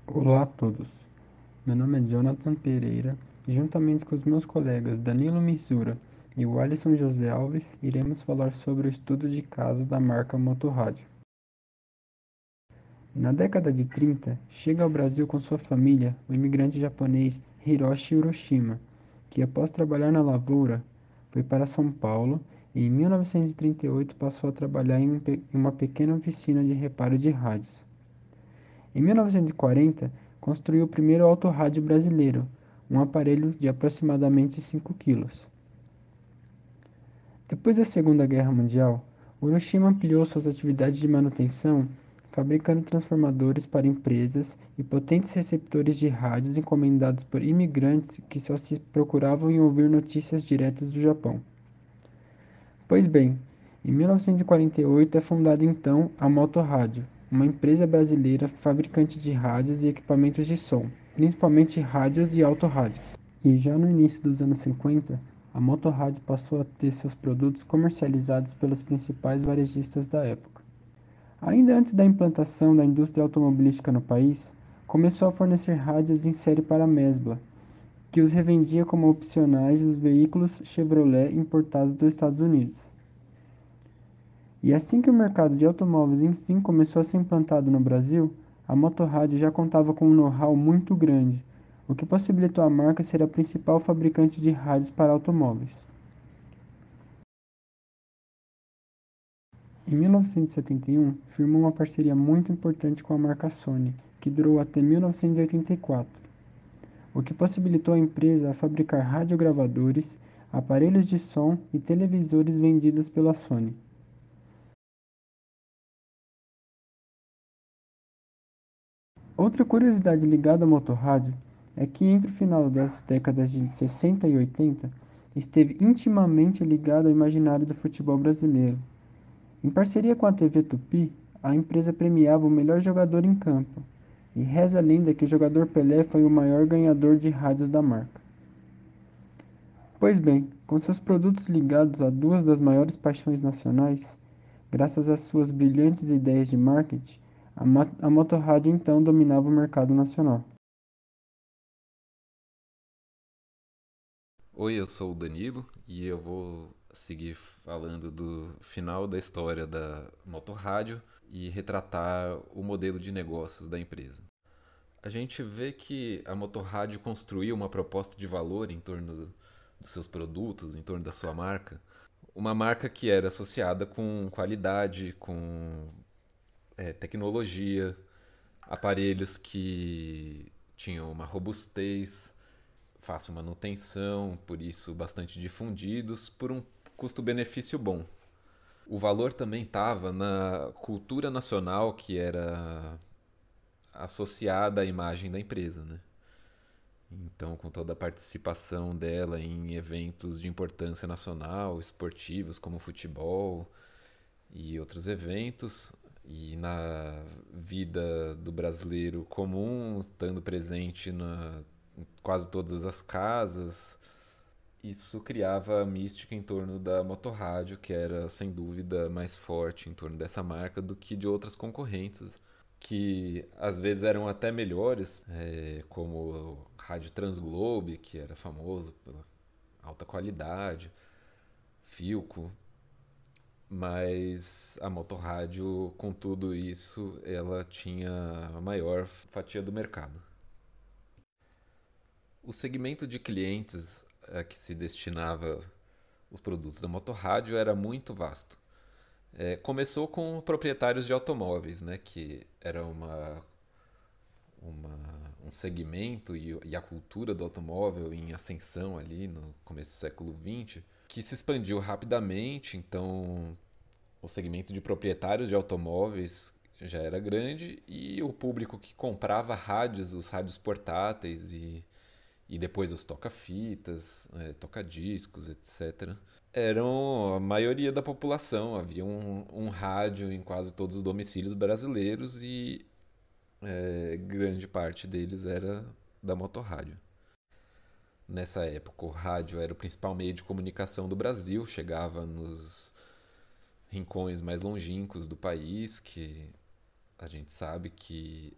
Olá a todos, meu nome é Jonathan Pereira e juntamente com os meus colegas Danilo Misura e o Alisson José Alves, iremos falar sobre o estudo de caso da marca Motorrádio. Na década de 30, chega ao Brasil com sua família o imigrante japonês Hiroshi Uroshima, que após trabalhar na lavoura, foi para São Paulo e em 1938 passou a trabalhar em uma pequena oficina de reparo de rádios. Em 1940, construiu o primeiro autorrádio brasileiro, um aparelho de aproximadamente 5 quilos. Depois da Segunda Guerra Mundial, Hiroshima ampliou suas atividades de manutenção, fabricando transformadores para empresas e potentes receptores de rádios encomendados por imigrantes que só se procuravam em ouvir notícias diretas do Japão. Pois bem, em 1948 é fundada então a Motorrádio, uma empresa brasileira fabricante de rádios e equipamentos de som, principalmente rádios e autorrádios. E já no início dos anos 50, a Motorrádio passou a ter seus produtos comercializados pelos principais varejistas da época. Ainda antes da implantação da indústria automobilística no país, começou a fornecer rádios em série para a Mesbla, que os revendia como opcionais dos veículos Chevrolet importados dos Estados Unidos. E assim que o mercado de automóveis enfim começou a ser implantado no Brasil, a Motorrádio já contava com um know-how muito grande, o que possibilitou à marca ser a principal fabricante de rádios para automóveis. Em 1971, firmou uma parceria muito importante com a marca Sony, que durou até 1984, o que possibilitou à empresa a fabricar radiogravadores, aparelhos de som e televisores vendidos pela Sony. Outra curiosidade ligada ao motorrádio é que entre o final das décadas de 60 e 80, esteve intimamente ligado ao imaginário do futebol brasileiro. Em parceria com a TV Tupi, a empresa premiava o melhor jogador em campo, e reza a lenda que o jogador Pelé foi o maior ganhador de rádios da marca. Pois bem, com seus produtos ligados a duas das maiores paixões nacionais, graças às suas brilhantes ideias de marketing, a Motorrádio então dominava o mercado nacional. Oi, eu sou o Danilo e eu vou seguir falando do final da história da Motorrádio e retratar o modelo de negócios da empresa. A gente vê que a Motorrádio construiu uma proposta de valor em torno dos seus produtos, em torno da sua marca, uma marca que era associada com qualidade, com tecnologia, aparelhos que tinham uma robustez, fácil manutenção, por isso bastante difundidos, por um custo-benefício bom. O valor também estava na cultura nacional que era associada à imagem da empresa, né? Então, com toda a participação dela em eventos de importância nacional, esportivos como futebol e outros eventos, e na vida do brasileiro comum, estando presente em quase todas as casas, isso criava a mística em torno da Motorrádio, que era sem dúvida mais forte em torno dessa marca do que de outras concorrentes, que às vezes eram até melhores, como o Rádio Transglobe, que era famoso pela alta qualidade, Philco, mas a Motorrádio, com tudo isso, ela tinha a maior fatia do mercado. O segmento de clientes a que se destinava os produtos da Motorrádio era muito vasto. Começou com proprietários de automóveis, né, que era um segmento e a cultura do automóvel em ascensão ali no começo do século XX, que se expandiu rapidamente. Então, o segmento de proprietários de automóveis já era grande e o público que comprava rádios, os rádios portáteis e depois os toca-fitas, toca-discos, etc. Eram a maioria da população. Havia um rádio em quase todos os domicílios brasileiros e grande parte deles era da motorrádio. Nessa época, o rádio era o principal meio de comunicação do Brasil, chegava nos rincões mais longínquos do país, que a gente sabe que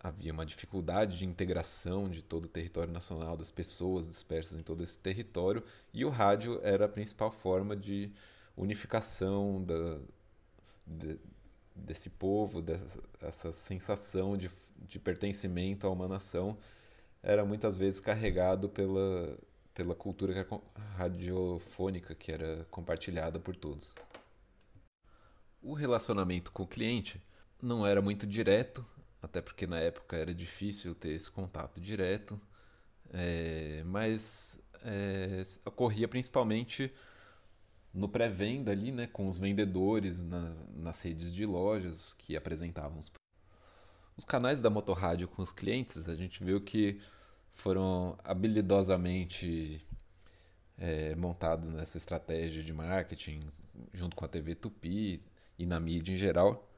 havia uma dificuldade de integração de todo o território nacional, das pessoas dispersas em todo esse território, e o rádio era a principal forma de unificação de- desse povo, dessa sensação de pertencimento a uma nação, era muitas vezes carregado pela cultura radiofônica que era compartilhada por todos. O relacionamento com o cliente não era muito direto, até porque na época era difícil ter esse contato direto, mas ocorria principalmente no pré-venda ali, né, com os vendedores nas redes de lojas que apresentavam os canais da Motorrádio com os clientes. A gente viu que foram habilidosamente montados nessa estratégia de marketing junto com a TV Tupi e na mídia em geral.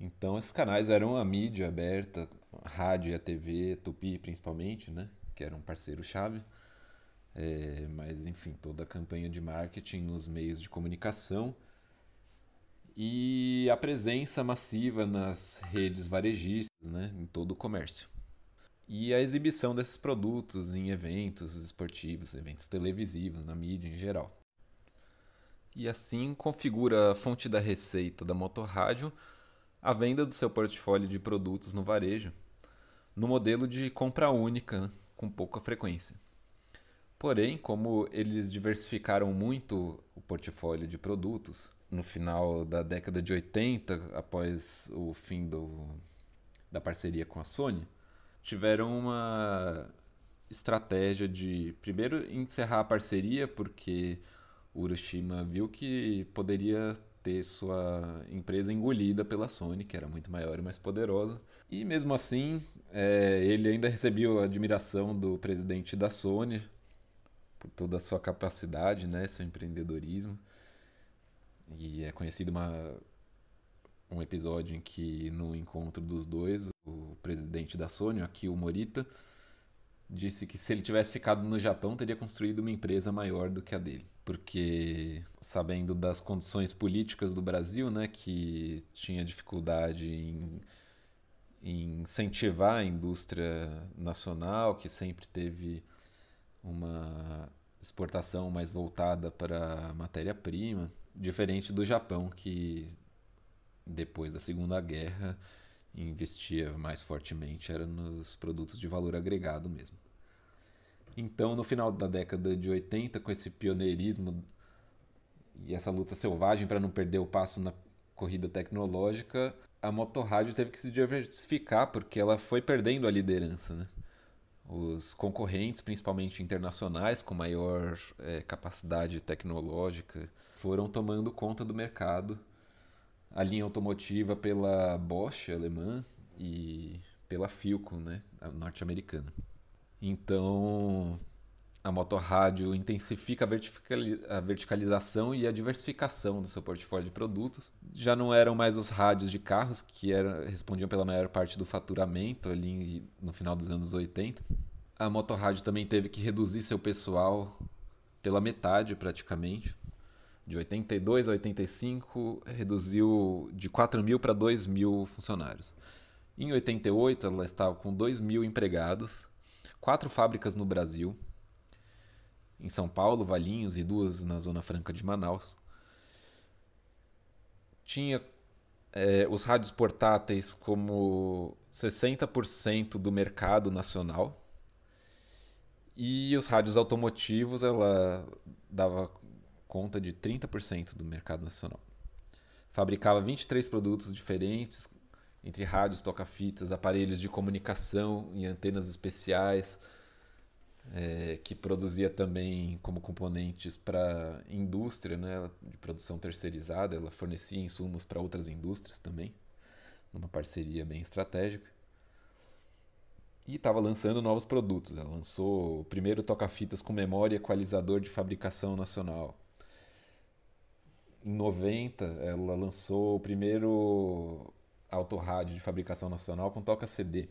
Então esses canais eram a mídia aberta, a rádio e a TV Tupi principalmente, né, que era um parceiro-chave. Mas enfim, toda a campanha de marketing nos meios de comunicação e a presença massiva nas redes varejistas, né, em todo o comércio. E a exibição desses produtos em eventos esportivos, eventos televisivos, na mídia em geral. E assim configura a fonte da receita da Motorrádio a venda do seu portfólio de produtos no varejo, no modelo de compra única, né, com pouca frequência. Porém, como eles diversificaram muito o portfólio de produtos, no final da década de 80, após o fim da parceria com a Sony, tiveram uma estratégia de, primeiro, encerrar a parceria, porque o Urushima viu que poderia ter sua empresa engolida pela Sony, que era muito maior e mais poderosa. E mesmo assim, ele ainda recebeu a admiração do presidente da Sony, por toda a sua capacidade, né, seu empreendedorismo. E é conhecido um episódio em que, no encontro dos dois, o presidente da Sony, Akio Morita, disse que se ele tivesse ficado no Japão, teria construído uma empresa maior do que a dele. Porque, sabendo das condições políticas do Brasil, né, que tinha dificuldade em incentivar a indústria nacional, que sempre teve uma exportação mais voltada para matéria-prima, diferente do Japão, que depois da Segunda Guerra investia mais fortemente era nos produtos de valor agregado mesmo. Então, no final da década de 80, com esse pioneirismo e essa luta selvagem para não perder o passo na corrida tecnológica, a Motorrádio teve que se diversificar porque ela foi perdendo a liderança, né? Os concorrentes, principalmente internacionais, com maior capacidade tecnológica, foram tomando conta do mercado. A linha automotiva pela Bosch, alemã, e pela Philco, né, norte-americana. Então, a Motorrádio intensifica a verticalização e a diversificação do seu portfólio de produtos. Já não eram mais os rádios de carros, que respondiam pela maior parte do faturamento ali no final dos anos 80. A Motorrádio também teve que reduzir seu pessoal pela metade, praticamente. De 82 a 85, reduziu de 4.000 para 2.000 funcionários. Em 88, ela estava com 2.000 empregados, 4 fábricas no Brasil, em São Paulo, Valinhos e 2 na Zona Franca de Manaus. Tinha os rádios portáteis como 60% do mercado nacional. E os rádios automotivos, ela dava conta de 30% do mercado nacional. Fabricava 23 produtos diferentes, entre rádios, toca-fitas, aparelhos de comunicação e antenas especiais, que produzia também como componentes para indústria, né, de produção terceirizada. Ela fornecia insumos para outras indústrias também, numa parceria bem estratégica. E estava lançando novos produtos. Ela lançou o primeiro toca-fitas com memória e equalizador de fabricação nacional. Em 90, ela lançou o primeiro autorrádio de fabricação nacional com toca-CD.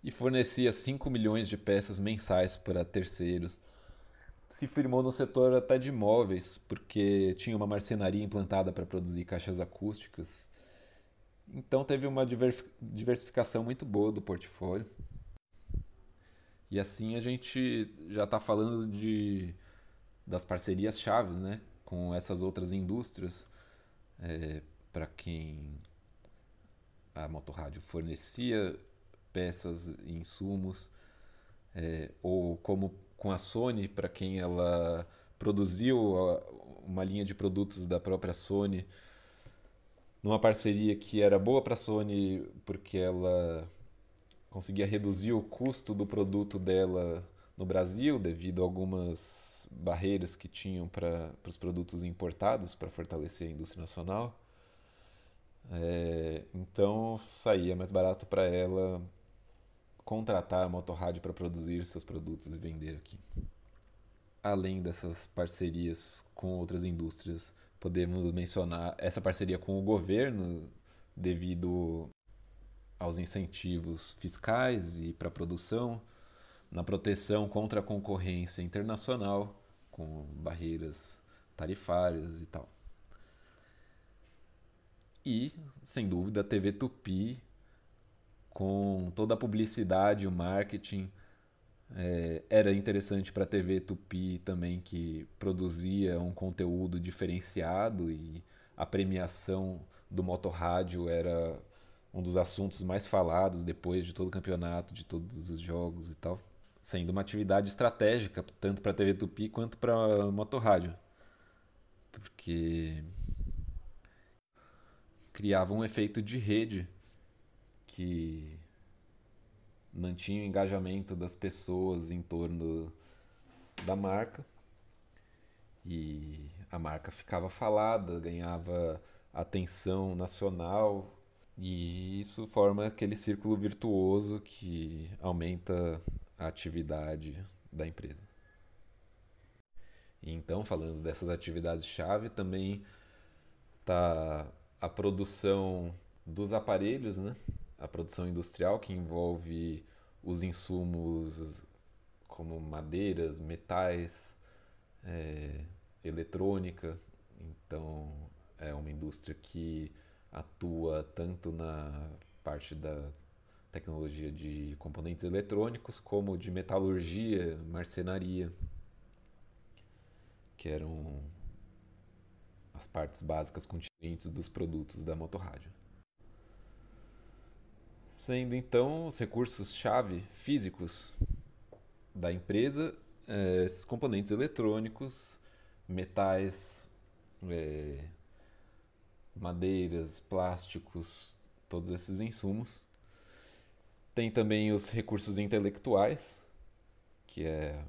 E fornecia 5 milhões de peças mensais para terceiros. Se firmou no setor até de móveis, porque tinha uma marcenaria implantada para produzir caixas acústicas. Então teve uma diversificação muito boa do portfólio. E assim a gente já está falando das parcerias chaves, né, com essas outras indústrias, para quem a Motorrádio fornecia peças e insumos, ou como com a Sony, para quem ela produziu uma linha de produtos da própria Sony, numa parceria que era boa para a Sony porque ela conseguia reduzir o custo do produto dela no Brasil devido a algumas barreiras que tinham para os produtos importados para fortalecer a indústria nacional. Então saía mais barato para ela contratar a Motorrad para produzir seus produtos e vender aqui. Além dessas parcerias com outras indústrias, podemos mencionar essa parceria com o governo devido aos incentivos fiscais e para a produção, na proteção contra a concorrência internacional, com barreiras tarifárias e tal. E, sem dúvida, a TV Tupi, com toda a publicidade, o marketing, era interessante para a TV Tupi também, que produzia um conteúdo diferenciado e a premiação do Motorrádio era um dos assuntos mais falados depois de todo o campeonato, de todos os jogos e tal. Sendo uma atividade estratégica, tanto para a TV Tupi quanto para a Motorrádio. Porque criava um efeito de rede que mantinha o engajamento das pessoas em torno da marca e a marca ficava falada, ganhava atenção nacional e isso forma aquele círculo virtuoso que aumenta a atividade da empresa. E então, falando dessas atividades-chave, também está a produção dos aparelhos, né? A produção industrial que envolve os insumos como madeiras, metais, eletrônica. Então é uma indústria que atua tanto na parte da tecnologia de componentes eletrônicos como de metalurgia, marcenaria, que eram as partes básicas constituintes dos produtos da motorrádio. Sendo então os recursos-chave físicos da empresa esses componentes eletrônicos, metais, madeiras, plásticos, todos esses insumos. Tem também os recursos intelectuais, que é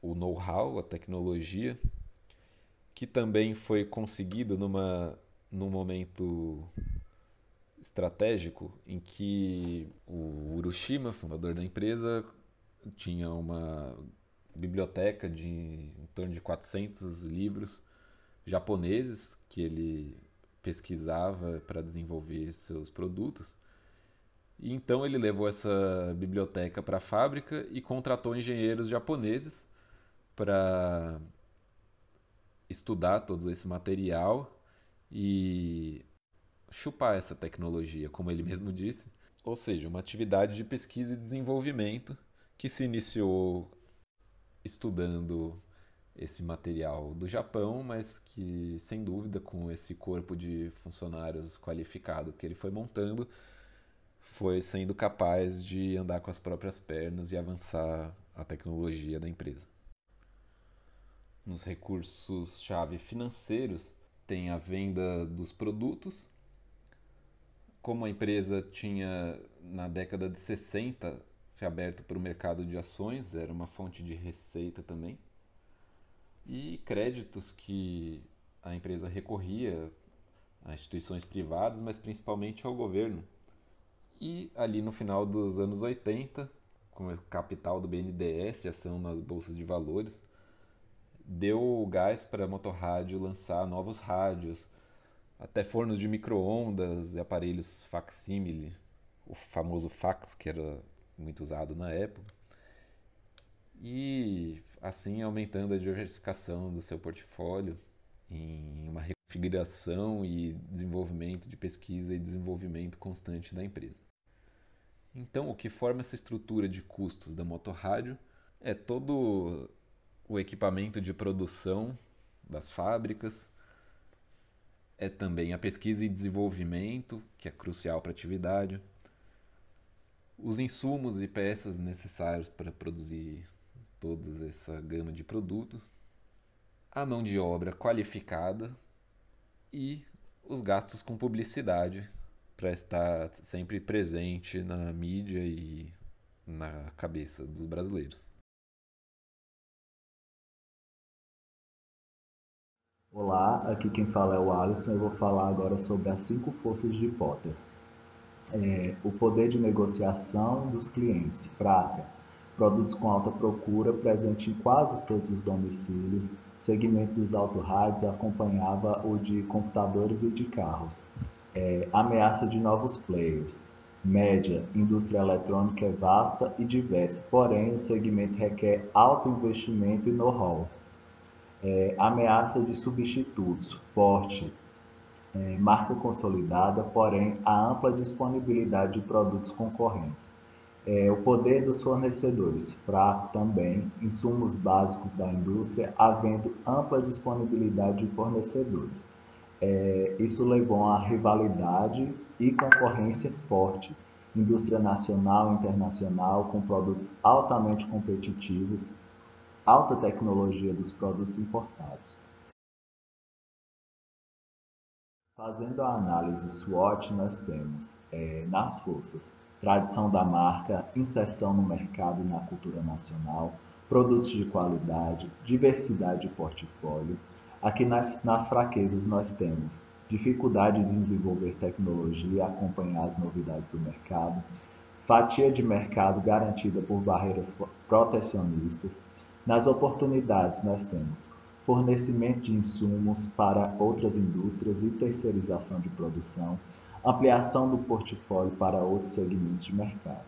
o know-how, a tecnologia, que também foi conseguido num momento estratégico em que o Urushima, fundador da empresa, tinha uma biblioteca de em torno de 400 livros japoneses que ele pesquisava para desenvolver seus produtos. E então ele levou essa biblioteca para a fábrica e contratou engenheiros japoneses para estudar todo esse material e chupar essa tecnologia, como ele mesmo disse. Ou seja, uma atividade de pesquisa e desenvolvimento que se iniciou estudando esse material do Japão, mas que, sem dúvida, com esse corpo de funcionários qualificado que ele foi montando, foi sendo capaz de andar com as próprias pernas e avançar a tecnologia da empresa. Nos recursos-chave financeiros, tem a venda dos produtos. Como a empresa tinha, na década de 60, se aberto para o mercado de ações, era uma fonte de receita também. E créditos que a empresa recorria a instituições privadas, mas principalmente ao governo. E ali no final dos anos 80, com o capital do BNDES, ação nas bolsas de valores, deu gás para a Motorrádio lançar novos rádios, até fornos de micro-ondas e aparelhos facsímile, o famoso fax, que era muito usado na época. E assim aumentando a diversificação do seu portfólio em uma configuração e desenvolvimento de pesquisa e desenvolvimento constante da empresa. Então, o que forma essa estrutura de custos da motorrádio é todo o equipamento de produção das fábricas, é também a pesquisa e desenvolvimento, que é crucial para a atividade, os insumos e peças necessários para produzir toda essa gama de produtos, a mão de obra qualificada e os gastos com publicidade para estar sempre presente na mídia e na cabeça dos brasileiros. Olá, aqui quem fala é o Alisson. Eu vou falar agora sobre as 5 forças de Potter. O poder de negociação dos clientes, fraca. Produtos com alta procura, presente em quase todos os domicílios. Segmento dos autorrádios acompanhava o de computadores e de carros. Ameaça de novos players. Média, indústria eletrônica é vasta e diversa, porém o segmento requer alto investimento e know-how. Ameaça de substitutos, forte, marca consolidada, porém a ampla disponibilidade de produtos concorrentes. O poder dos fornecedores, fraco também, insumos básicos da indústria, havendo ampla disponibilidade de fornecedores. Isso levou a rivalidade e concorrência forte, indústria nacional e internacional, com produtos altamente competitivos, alta tecnologia dos produtos importados. Fazendo a análise SWOT, nós temos nas forças, tradição da marca, inserção no mercado e na cultura nacional, produtos de qualidade, diversidade de portfólio. Aqui nas fraquezas nós temos dificuldade de desenvolver tecnologia, acompanhar as novidades do mercado, fatia de mercado garantida por barreiras protecionistas. Nas oportunidades nós temos fornecimento de insumos para outras indústrias e terceirização de produção, ampliação do portfólio para outros segmentos de mercado.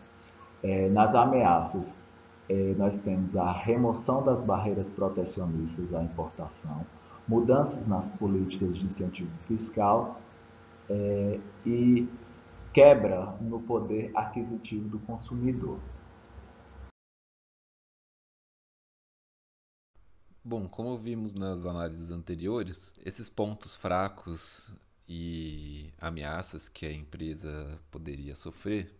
Nas ameaças, nós temos a remoção das barreiras protecionistas à importação, mudanças nas políticas de incentivo fiscal e quebra no poder aquisitivo do consumidor. Bom, como vimos nas análises anteriores, esses pontos fracos e ameaças que a empresa poderia sofrer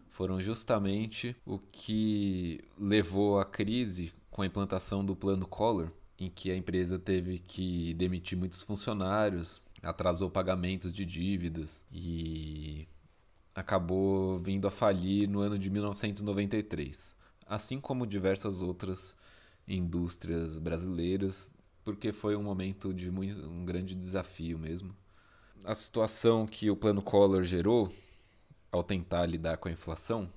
foram justamente o que levou à crise com a implantação do Plano Collor, em que a empresa teve que demitir muitos funcionários, atrasou pagamentos de dívidas e acabou vindo a falir no ano de 1993, assim como diversas outras indústrias brasileiras, porque foi um momento de um grande desafio mesmo. A situação que o Plano Collor gerou ao tentar lidar com a inflação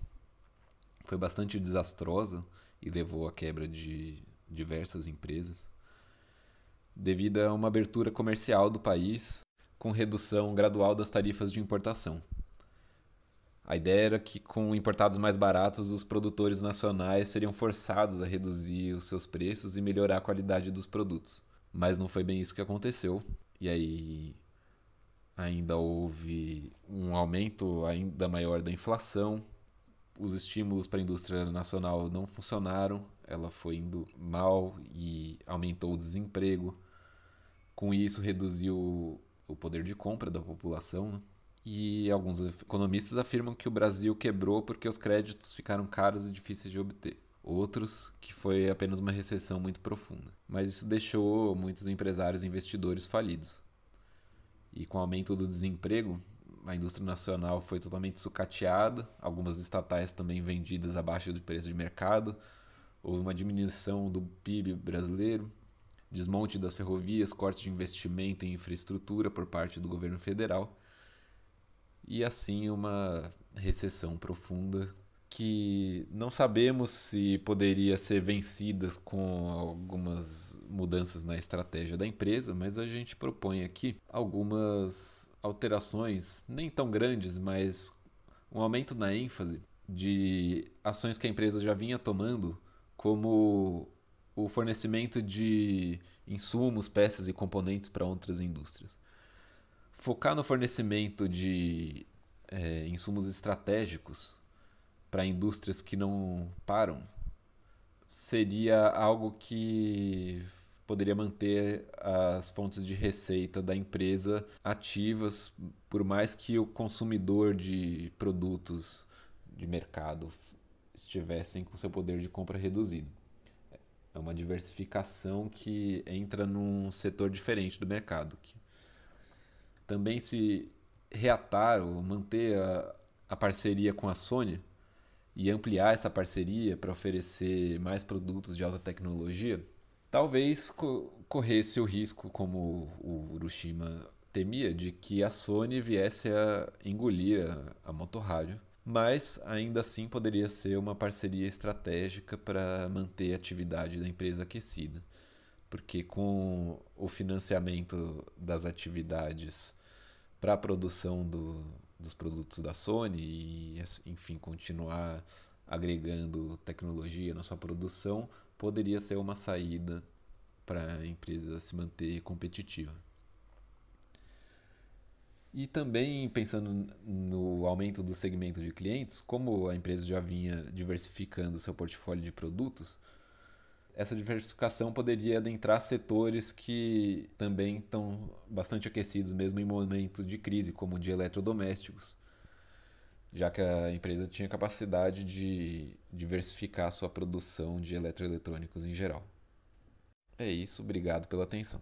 foi bastante desastrosa e levou à quebra de diversas empresas, devido a uma abertura comercial do país com redução gradual das tarifas de importação. A ideia era que, com importados mais baratos, os produtores nacionais seriam forçados a reduzir os seus preços e melhorar a qualidade dos produtos. Mas não foi bem isso que aconteceu. E aí ainda houve um aumento ainda maior da inflação. Os estímulos para a indústria nacional não funcionaram. Ela foi indo mal e aumentou o desemprego. Com isso, reduziu o poder de compra da população, né? E alguns economistas afirmam que o Brasil quebrou porque os créditos ficaram caros e difíceis de obter. Outros que foi apenas uma recessão muito profunda. Mas isso deixou muitos empresários e investidores falidos. E com o aumento do desemprego, a indústria nacional foi totalmente sucateada, algumas estatais também vendidas abaixo do preço de mercado, houve uma diminuição do PIB brasileiro, desmonte das ferrovias, cortes de investimento em infraestrutura por parte do governo federal, e assim uma recessão profunda que não sabemos se poderia ser vencida com algumas mudanças na estratégia da empresa, mas a gente propõe aqui algumas alterações, nem tão grandes, mas um aumento na ênfase de ações que a empresa já vinha tomando, como o fornecimento de insumos, peças e componentes para outras indústrias. Focar no fornecimento de insumos estratégicos para indústrias que não param seria algo que poderia manter as fontes de receita da empresa ativas, por mais que o consumidor de produtos de mercado estivessem com seu poder de compra reduzido. É uma diversificação que entra num setor diferente do mercado. Também se reatar ou manter a parceria com a Sony e ampliar essa parceria para oferecer mais produtos de alta tecnologia, talvez corresse o risco, como o Urushima temia, de que a Sony viesse a engolir a motorrádio, mas ainda assim poderia ser uma parceria estratégica para manter a atividade da empresa aquecida, porque com o financiamento das atividades para a produção dos produtos da Sony e, enfim, continuar agregando tecnologia na sua produção, poderia ser uma saída para a empresa se manter competitiva. E também pensando no aumento do segmento de clientes, como a empresa já vinha diversificando seu portfólio de produtos, essa diversificação poderia adentrar setores que também estão bastante aquecidos mesmo em momentos de crise, como o de eletrodomésticos, já que a empresa tinha capacidade de diversificar sua produção de eletroeletrônicos em geral. É isso, obrigado pela atenção.